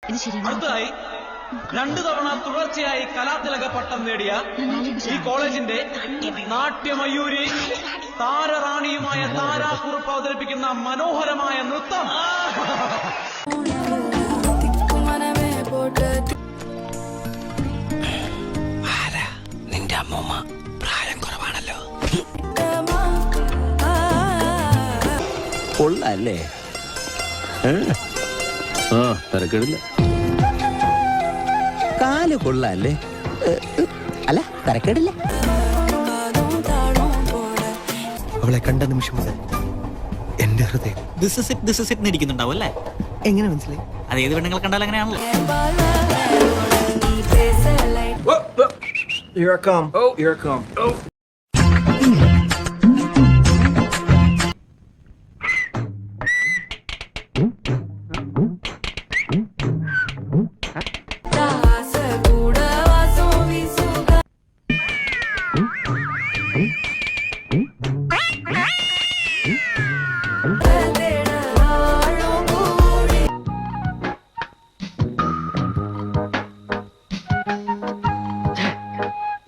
അടുത്തതായി 2 തവണ തുടർച്ചയായി കലാതിലക പട്ടം നേടിയ ഈ കോളേജിന്റെ നാട്യമയൂരി താരറാണിയുമായ താരാക്കുറുപ്പ് അവതരിപ്പിക്കുന്ന മനോഹരമായ നൃത്തം. നിന്റെ അമ്മൂമ്മ പ്രായം കുറവാണല്ലോ. കൊള്ളല്ലേ? തരക്കേടില്ല. കാല് കൊള്ളല്ലേ? അല്ല, തരക്കേടില്ല. അവളെ കണ്ട നിമിഷം മുതൽ എന്റെ ഹൃദയം ദിസ് ഇസ് ഇറ്റ് ഇരിക്കുന്നുണ്ടാവും അല്ലേ? എങ്ങനെ മനസ്സിലായി? അത് ഏത് പെണ്ണുങ്ങൾ കണ്ടാലും അങ്ങനെയാണല്ലോ. Here I come. Oh, here I come. Oh.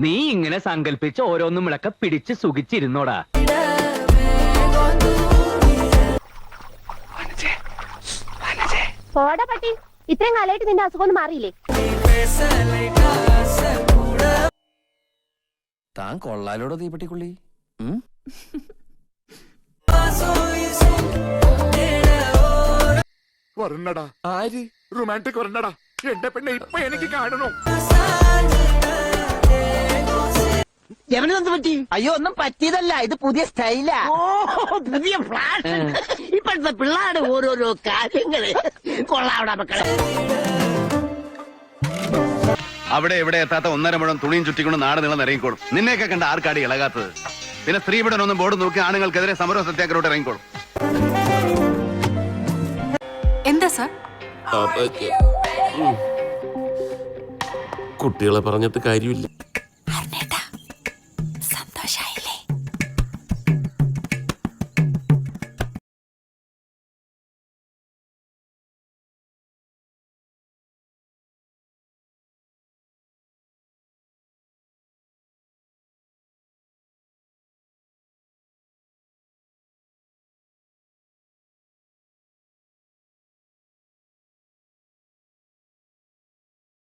നീ ഇങ്ങനെ സങ്കല്പിച്ച് ഓരോന്നും വിളക്ക പിടിച്ച് സുഖിച്ചിരുന്നോടാ. പോടാ പട്ടി, ഇത്രയും കാലമായിട്ട് നിന്റെ അസുഖം മാറിയില്ലേ? താൻ കൊള്ളാലോടോ തീപ്പെട്ടിക്കുള്ളി. വരണടാ. ആര് റൊമാൻറ്റിക് വരണടാ. എന്റെ പെണ്ണെ ഇപ്പൊ എനിക്ക് കാണണോ? അയ്യോ, ഒന്നും പറ്റിയതല്ല, ഇത് പുതിയ സ്റ്റൈലാ. പുതിയ ഫ്ലാഷ്. ഇപ്പോഴത്തെ പിള്ളേരുടെ ഓരോരോ കാര്യങ്ങള് കൊള്ളാവട മക്കളെ. അവിടെ ഇവിടെ എത്താത്ത 1.5 മുഴം തുണിയും ചുറ്റിക്കൊണ്ട് നാട് നീളം ഇറങ്ങിക്കോളും. നിന്നെയൊക്കെ കണ്ട ആർക്കാടി ഇളകാത്തത്? പിന്നെ സ്ത്രീപീഡനൊന്നും ബോർഡ് നോക്കി ആണുങ്ങൾക്കെതിരെ സമരവും സത്യാഗ്രഹോട്ട് ഇറങ്ങിക്കോളും. എന്താ സാർ? കുട്ടികളെ പറഞ്ഞിട്ട് കാര്യമില്ല.